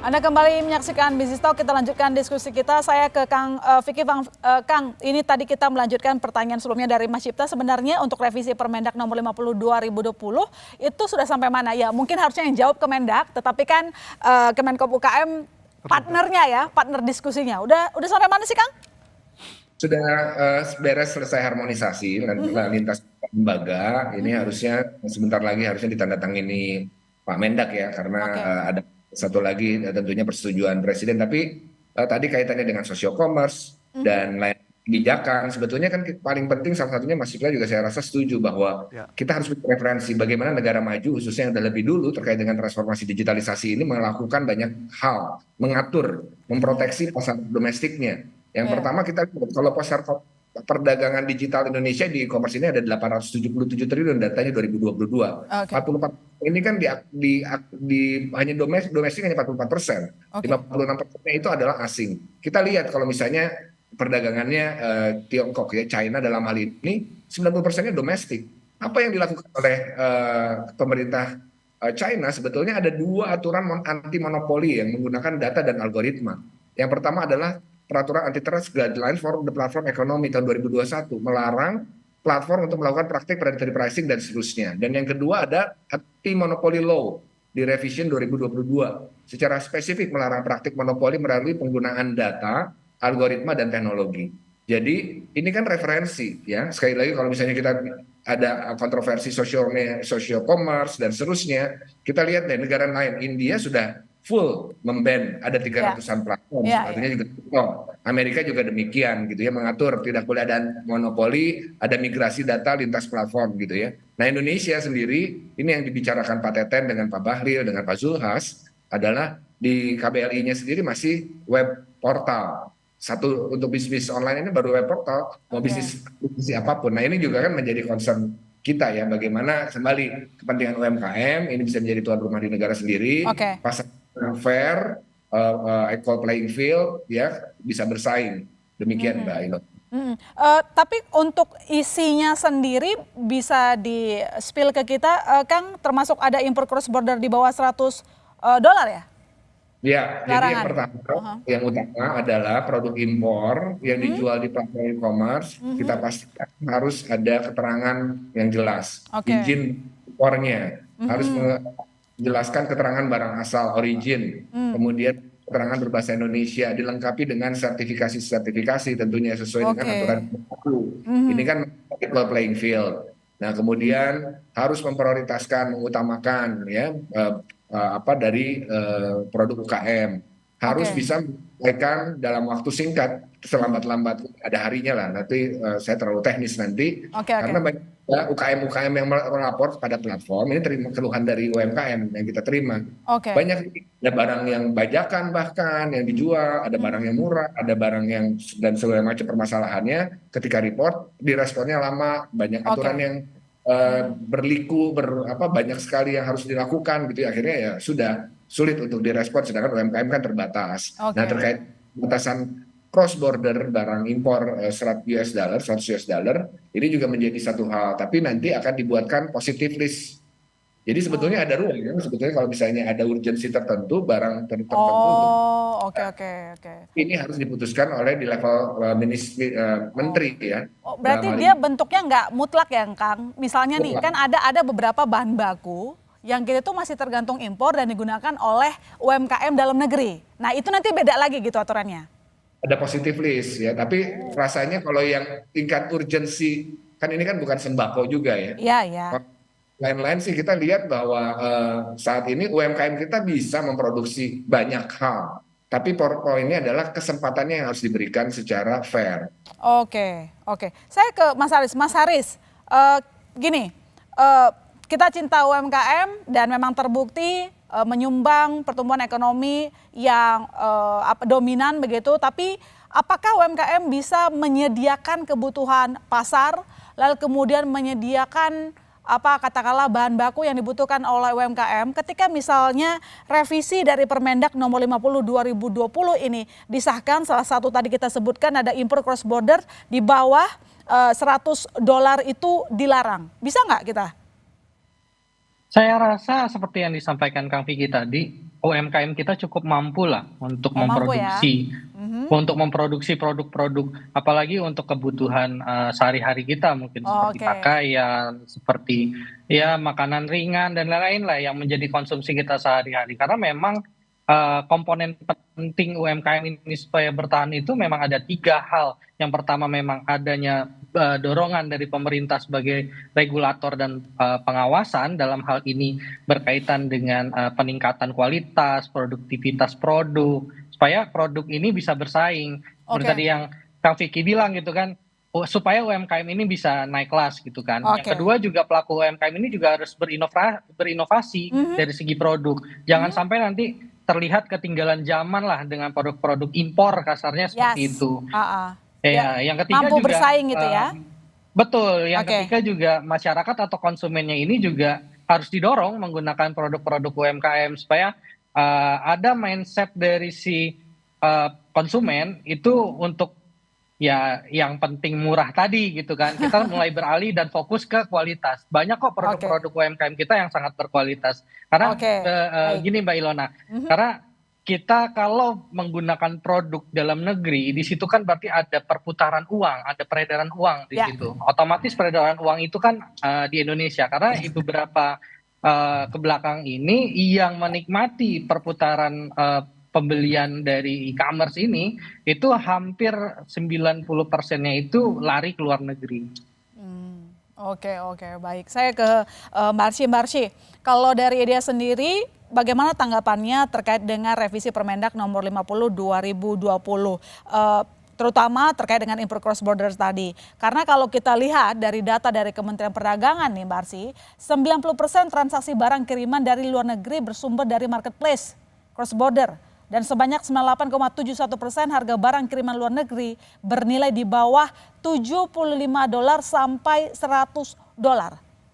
Anda kembali menyaksikan Business Talk, kita lanjutkan diskusi kita. Saya ke Kang Vicky. Kang, ini tadi kita melanjutkan pertanyaan sebelumnya dari Mas Cipta. Sebenarnya untuk revisi Permendak nomor 50 2020 itu sudah sampai mana? Ya mungkin harusnya yang jawab Kemendak, tetapi kan Kemenkop UKM partnernya ya, partner diskusinya. Udah sampai mana sih Kang? Sudah beres selesai harmonisasi lintas lembaga. Ini harusnya sebentar lagi harusnya ditandatangani Pak Mendak ya, karena ada satu lagi tentunya persetujuan Presiden, tapi tadi kaitannya dengan social commerce dan lain kebijakan, sebetulnya kan paling penting salah satunya Mas Cipta juga saya rasa setuju bahwa kita harus referensi bagaimana negara maju khususnya yang udah lebih dulu terkait dengan transformasi digitalisasi ini melakukan banyak hal, mengatur, memproteksi pasar domestiknya. Yang pertama kita kalau pasar perdagangan digital Indonesia di e-commerce ini ada 877 triliun datanya 2022. 44 ini kan hanya domestik hanya 44%. 56% itu adalah asing. Kita lihat kalau misalnya perdagangannya Tiongkok ya, China dalam hal ini 90%-nya domestik. Apa yang dilakukan oleh pemerintah China sebetulnya ada dua aturan anti monopoli yang menggunakan data dan algoritma. Yang pertama adalah Peraturan Antitrust Guidelines for the Platform Economy tahun 2021 melarang platform untuk melakukan praktik predatory pricing dan seterusnya. Dan yang kedua ada Anti-Monopoly Law di revision 2022 secara spesifik melarang praktik monopoli melalui penggunaan data, algoritma dan teknologi. Jadi ini kan referensi ya. Sekali lagi kalau misalnya kita ada kontroversi social commerce dan seterusnya, kita lihat deh negara lain, India sudah full memban ada 300-an platform, artinya juga Amerika juga demikian gitu ya, mengatur tidak boleh ada monopoli, ada migrasi data lintas platform gitu ya. Nah Indonesia sendiri ini yang dibicarakan Pak Teten dengan Pak Bahlil dengan Pak Zulhas adalah di KBLI-nya sendiri masih web portal. Satu untuk bisnis online ini baru web portal, mau bisnis apapun. Nah ini juga kan menjadi concern kita ya, bagaimana kembali kepentingan UMKM ini bisa menjadi tuan rumah di negara sendiri, pasar fair, equal playing field, ya bisa bersaing. Demikian Mbak Ilo. Tapi untuk isinya sendiri bisa di-spill ke kita, Kang, termasuk ada impor cross border di bawah $100 ya? Ya, jadi yang pertama, yang utama adalah produk impor yang dijual di platform e-commerce, kita pastikan harus ada keterangan yang jelas, izin impornya, harus menjelaskan keterangan barang asal, origin, kemudian keterangan berbahasa Indonesia, dilengkapi dengan sertifikasi tentunya sesuai dengan aturan baku. Ini kan equal playing field. Nah, kemudian harus memprioritaskan, mengutamakan ya dari produk UKM. Harus Oke. bisa menyelesaikan dalam waktu singkat, selambat-lambat ada harinya lah. Nanti saya terlalu teknis nanti, Oke, oke. karena banyak UKM-UKM yang melapor pada platform ini terima keluhan dari UMKM yang kita terima. Oke. Banyak, ada barang yang bajakan bahkan yang dijual, ada barang yang murah, ada barang yang dan segala macam permasalahannya. Ketika report, diresponnya lama, banyak aturan Oke. yang berliku, banyak sekali yang harus dilakukan gitu ya. Akhirnya ya sudah sulit untuk direspon, sedangkan UMKM kan terbatas. Nah, Oke. terkait batasan cross border barang impor 100 US dollar ini juga menjadi satu hal, tapi nanti akan dibuatkan positive list. Jadi sebetulnya ada ruang ya, sebetulnya kalau misalnya ada urgensi tertentu, barang tertentu untuk Oh, oke, oke, oke. ini harus diputuskan oleh di level menteri ya. Oh, Dalam berarti hal dia ini bentuknya nggak mutlak ya, Kang? Misalnya nih, kan ada beberapa bahan baku yang kita tuh masih tergantung impor dan digunakan oleh UMKM dalam negeri. Nah, itu nanti beda lagi gitu aturannya. ada positive list ya, tapi rasanya kalau yang tingkat urgensi, kan ini kan bukan sembako juga ya. Iya, iya. Lain-lain sih kita lihat bahwa saat ini UMKM kita bisa memproduksi banyak hal, tapi poinnya adalah kesempatannya yang harus diberikan secara fair. Oke, oke. Saya ke Mas Haris. Mas Haris, gini, kita cinta UMKM dan memang terbukti menyumbang pertumbuhan ekonomi yang dominan begitu. Tapi apakah UMKM bisa menyediakan kebutuhan pasar, lalu kemudian menyediakan katakanlah bahan baku yang dibutuhkan oleh UMKM ketika misalnya revisi dari Permendak nomor 50 2020 ini disahkan, salah satu tadi kita sebutkan ada impor cross border di bawah $100 itu dilarang. Bisa nggak kita? Saya rasa seperti yang disampaikan Kang Vicky tadi, UMKM kita cukup mampu lah untuk Mampu ya. memproduksi produk-produk, apalagi untuk kebutuhan sehari-hari kita, mungkin seperti Oke. pakaian, seperti ya makanan ringan dan lain-lain lah yang menjadi konsumsi kita sehari-hari. Karena memang komponen penting UMKM ini supaya bertahan itu memang ada 3 hal. Yang pertama memang adanya dorongan dari pemerintah sebagai regulator dan pengawasan dalam hal ini berkaitan dengan peningkatan kualitas, produktivitas produk, supaya produk ini bisa bersaing. Seperti Oke. tadi yang Kang Vicky bilang gitu kan, supaya UMKM ini bisa naik kelas gitu kan. Oke. Yang kedua juga pelaku UMKM ini juga harus berinovasi dari segi produk. Jangan sampai nanti terlihat ketinggalan zaman lah dengan produk-produk impor, kasarnya seperti Yes. itu. Ya. Yang ketiga Mampu juga bersaing gitu ya. betul. Yang Oke. ketiga juga masyarakat atau konsumennya ini juga harus didorong menggunakan produk-produk UMKM supaya ada mindset dari si konsumen itu untuk ya yang penting murah tadi gitu kan. Kita mulai beralih dan fokus ke kualitas. Banyak kok produk-produk UMKM kita yang sangat berkualitas. Karena Oke, baik. gini Mbak Ilona, karena kita kalau menggunakan produk dalam negeri, di situ kan berarti ada perputaran uang, ada peredaran uang di Ya. situ. Otomatis peredaran uang itu kan di Indonesia, karena di beberapa kebelakang ini yang menikmati perputaran pembelian dari e-commerce ini itu hampir 90%-nya itu lari ke luar negeri. Oke, baik. Saya ke Mbak Arsy. Kalau dari IDEA sendiri, bagaimana tanggapannya terkait dengan revisi Permendak nomor 50 2020? Terutama terkait dengan impor cross border tadi. Karena kalau kita lihat dari data dari Kementerian Perdagangan nih Mbak Arsy, 90% transaksi barang kiriman dari luar negeri bersumber dari marketplace cross border. Dan sebanyak 98,71% harga barang kiriman luar negeri bernilai di bawah $75 sampai $100.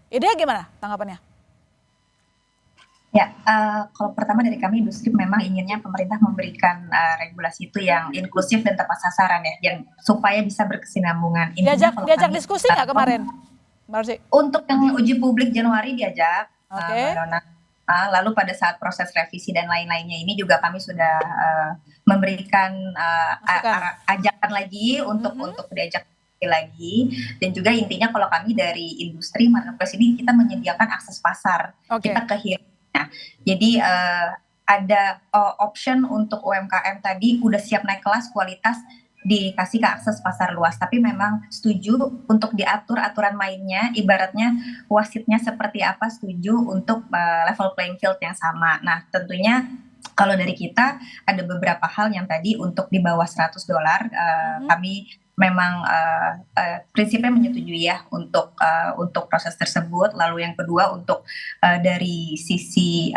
Idea gimana tanggapannya? Ya, kalau pertama dari kami industri memang inginnya pemerintah memberikan regulasi itu yang inklusif dan tepat sasaran ya, yang supaya bisa berkesinambungan. Intinya kalau Diajak kami diskusi nggak kemarin, Mbak Arsy? untuk yang uji publik Januari diajak, Oke. Mbak Ilona. Lalu pada saat proses revisi dan lain-lainnya ini juga kami sudah memberikan ajakan lagi untuk diajak lagi, dan juga intinya kalau kami dari industri marketplace ini kita menyediakan akses pasar. Oke. Kita ke hilirnya. Jadi ada option untuk UMKM tadi udah siap naik kelas kualitas, dikasih ke akses pasar luas, tapi memang setuju untuk diatur aturan mainnya, ibaratnya wasitnya seperti apa, setuju untuk level playing field yang sama. Nah, tentunya kalau dari kita ada beberapa hal yang tadi untuk di bawah $100, kami memang prinsipnya menyetujui ya untuk proses tersebut. Lalu yang kedua untuk dari sisi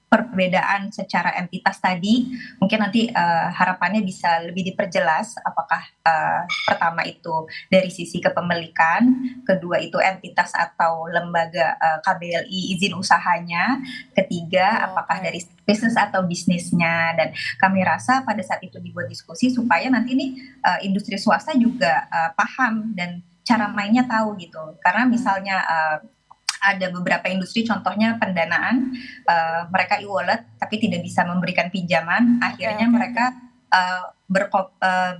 perbedaan secara entitas tadi, mungkin nanti harapannya bisa lebih diperjelas apakah pertama itu dari sisi kepemilikan, kedua itu entitas atau lembaga KBLI izin usahanya, ketiga apakah dari bisnis atau bisnisnya. Dan kami rasa pada saat itu dibuat diskusi supaya nanti nih industri swasta juga paham dan cara mainnya tahu gitu. Karena misalnya ada beberapa industri, contohnya pendanaan, mereka e-wallet tapi tidak bisa memberikan pinjaman, akhirnya mereka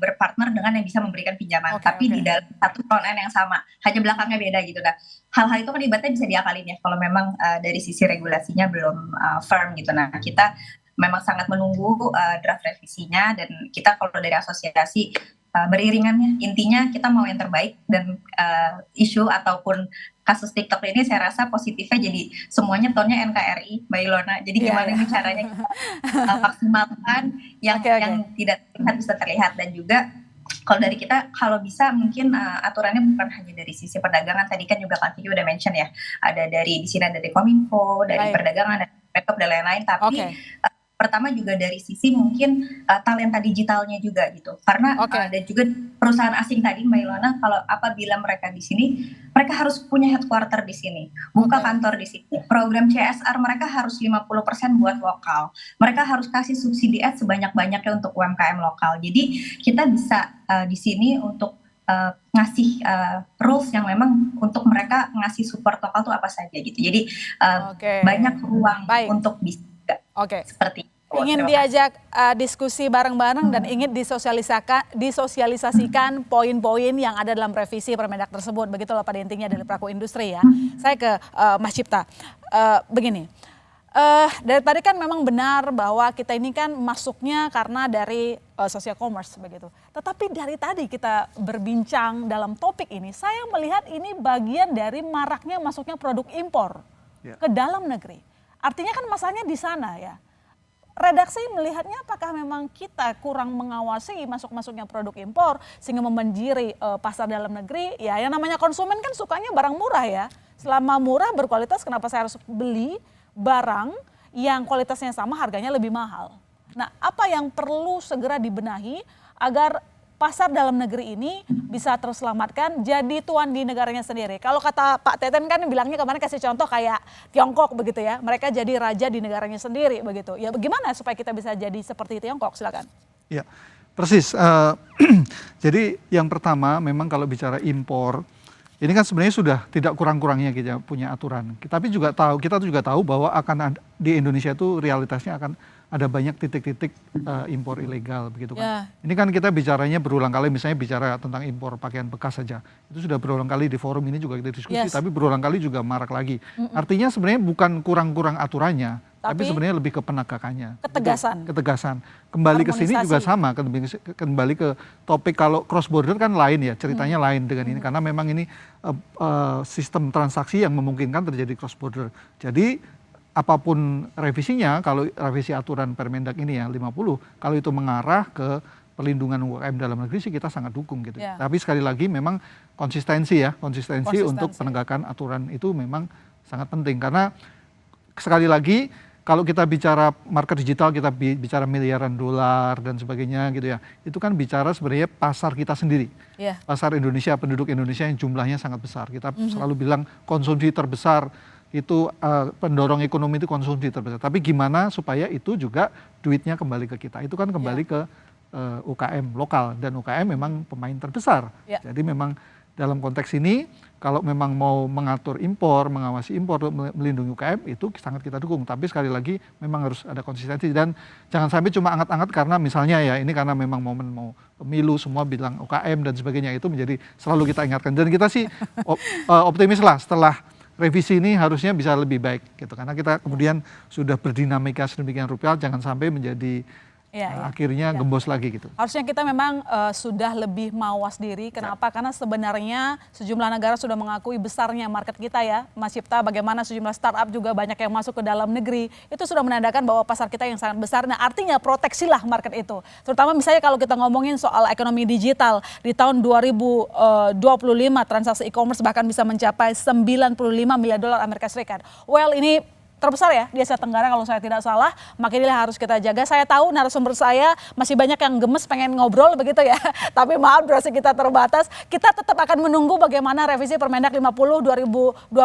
berpartner dengan yang bisa memberikan pinjaman, tapi di dalam satu front end yang sama, hanya belakangnya beda gitu. Nah, hal-hal itu kan ibaratnya bisa diakalin ya, kalau memang dari sisi regulasinya belum firm gitu. Nah, kita memang sangat menunggu draft revisinya, dan kita kalau dari asosiasi beriringannya, intinya kita mau yang terbaik, dan isu ataupun kasus TikTok ini saya rasa positifnya jadi semuanya tonnya NKRI, Mbak Ilona. Jadi gimana nih caranya kita maksimalkan yang tidak terlihat bisa terlihat. Dan juga kalau dari kita, kalau bisa mungkin aturannya bukan hanya dari sisi perdagangan, tadi kan juga Kak Vicky udah mention ya, ada dari di sini ada dari Kominfo, dari perdagangan, dari Pemkop dan lain-lain, tapi pertama juga dari sisi mungkin talenta digitalnya juga gitu, karena ada juga perusahaan asing tadi Mbak Ilona, kalau apabila mereka di sini, mereka harus punya headquarter di sini, buka kantor di sini, program CSR mereka harus 50% buat lokal, mereka harus kasih subsidi ad sebanyak-banyaknya untuk UMKM lokal. Jadi kita bisa di sini untuk ngasih rules yang memang untuk mereka ngasih support lokal tuh apa saja gitu. Jadi banyak ruang untuk bisa seperti itu. Ingin diajak diskusi bareng-bareng dan ingin disosialisasikan poin-poin yang ada dalam revisi Permendak tersebut. Begitulah pada intinya dari pelaku industri ya. Saya ke Mas Cipta. Begini, dari tadi kan memang benar bahwa kita ini kan masuknya karena dari social commerce begitu. Tetapi dari tadi kita berbincang dalam topik ini, saya melihat ini bagian dari maraknya masuknya produk impor ke dalam negeri. Artinya kan masalahnya di sana ya. Redaksi melihatnya apakah memang kita kurang mengawasi masuk-masuknya produk impor sehingga membanjiri pasar dalam negeri. Ya yang namanya konsumen kan sukanya barang murah ya. Selama murah berkualitas, kenapa saya harus beli barang yang kualitasnya sama harganya lebih mahal. Nah, apa yang perlu segera dibenahi agar pasar dalam negeri ini bisa terselamatkan, jadi tuan di negaranya sendiri. Kalau kata Pak Teten kan bilangnya kemarin kasih contoh kayak Tiongkok begitu ya, mereka jadi raja di negaranya sendiri begitu. Ya bagaimana supaya kita bisa jadi seperti Tiongkok, silakan. Ya, persis. Jadi yang pertama memang kalau bicara impor, ini kan sebenarnya sudah tidak kurang-kurangnya kita punya aturan. Tapi juga tahu, kita juga tahu bahwa akan di Indonesia itu realitasnya akan ada banyak titik-titik impor ilegal begitu kan. Ini kan kita bicaranya berulang kali, misalnya bicara tentang impor pakaian bekas saja. Itu sudah berulang kali di forum ini juga kita diskusi, tapi berulang kali juga marak lagi. Artinya sebenarnya bukan kurang-kurang aturannya, tapi sebenarnya lebih ke penegakannya. Ketegasan. Kembali ke sini juga sama, kembali ke topik kalau cross border kan lain ya, ceritanya lain dengan ini. Karena memang ini sistem transaksi yang memungkinkan terjadi cross border. Jadi apapun revisinya, kalau revisi aturan Permendak ini ya 50, kalau itu mengarah ke perlindungan UMKM dalam negeri sih kita sangat dukung gitu. Tapi sekali lagi memang konsistensi untuk penegakan aturan itu memang sangat penting. Karena sekali lagi kalau kita bicara market digital, kita bicara miliaran dolar dan sebagainya gitu ya, itu kan bicara sebenarnya pasar kita sendiri. Pasar Indonesia, penduduk Indonesia yang jumlahnya sangat besar. Kita selalu bilang konsumsi terbesar itu pendorong ekonomi itu konsumsi terbesar. Tapi gimana supaya itu juga duitnya kembali ke kita. Itu kan kembali ke UKM lokal, dan UKM memang pemain terbesar. Jadi memang dalam konteks ini kalau memang mau mengatur impor, mengawasi impor, melindungi UKM itu sangat kita dukung. Tapi sekali lagi memang harus ada konsistensi, dan jangan sampai cuma anget-anget karena misalnya ya ini karena memang momen mau pemilu semua bilang UKM dan sebagainya, itu menjadi selalu kita ingatkan. Dan kita sih optimis lah setelah revisi ini harusnya bisa lebih baik gitu, karena kita kemudian sudah berdinamika sedemikian rupa, jangan sampai menjadi Iya, iya. akhirnya gembos lagi gitu. Harusnya kita memang sudah lebih mawas diri. Kenapa? Karena sebenarnya sejumlah negara sudah mengakui besarnya market kita ya, Mas Cipta. Bagaimana sejumlah startup juga banyak yang masuk ke dalam negeri. Itu sudah menandakan bahwa pasar kita yang sangat besar. Nah, artinya proteksilah market itu. Terutama misalnya kalau kita ngomongin soal ekonomi digital. Di tahun 2025 transaksi e-commerce bahkan bisa mencapai 95 miliar dolar Amerika Serikat. Well, ini terbesar ya di Asia Tenggara kalau saya tidak salah, makanya harus kita jaga. Saya tahu narasumber saya masih banyak yang gemes pengen ngobrol begitu ya, tapi maaf durasi kita terbatas. Kita tetap akan menunggu bagaimana revisi Permendak 50 2020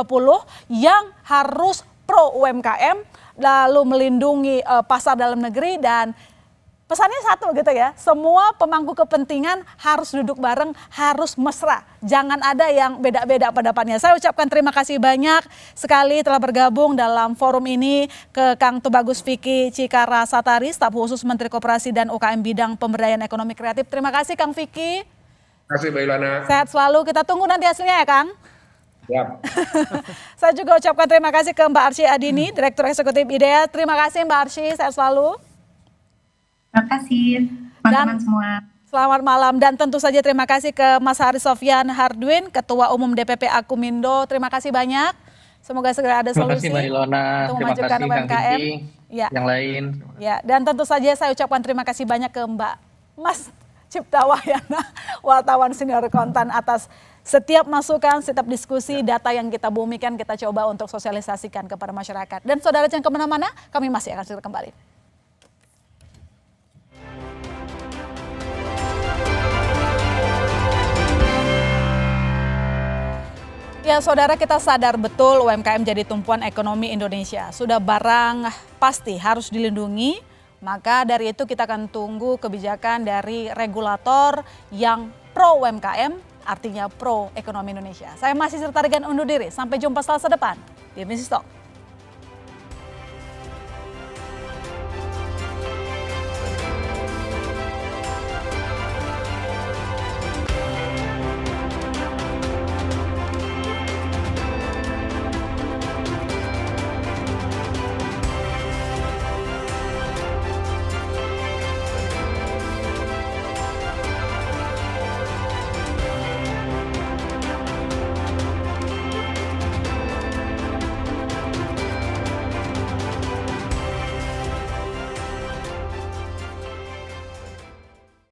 yang harus pro UMKM, lalu melindungi pasar dalam negeri, dan pesannya satu gitu ya, semua pemangku kepentingan harus duduk bareng, harus mesra. Jangan ada yang beda-beda pendapatnya. Saya ucapkan terima kasih banyak sekali telah bergabung dalam forum ini ke Kang Tubagus Vicky Cikara Satari, staf khusus Menteri Koperasi dan UKM bidang pemberdayaan ekonomi kreatif. Terima kasih Kang Vicky. Terima kasih Mbak Ilona. Sehat selalu, kita tunggu nanti hasilnya ya Kang. Siap. Saya juga ucapkan terima kasih ke Mbak Arsy Adini, Direktur Eksekutif IDEA. Terima kasih Mbak Arsy, sehat selalu. Terima kasih teman-teman semua. Selamat malam, dan tentu saja terima kasih ke Mas Haris Sofyan Hardwin, Ketua Umum DPP Akumindo. Terima kasih banyak. Semoga segera ada solusi Terima kasih Mbak Ilona, untuk terima memajukan kasih Kang UMKM. Vicky, Ya. yang lain. Ya, dan tentu saja saya ucapkan terima kasih banyak ke Mas Cipta Wahyana, wartawan senior konten, atas setiap masukan, setiap diskusi, data yang kita bumikan, kita coba untuk sosialisasikan kepada masyarakat. Dan saudara jangan kemana-mana, kami masih akan segera kembali. Ya saudara, kita sadar betul UMKM jadi tumpuan ekonomi Indonesia. Sudah barang pasti harus dilindungi, maka dari itu kita akan tunggu kebijakan dari regulator yang pro UMKM, artinya pro ekonomi Indonesia. Saya masih Sertarigan undur diri, sampai jumpa Selasa depan di Business Talk.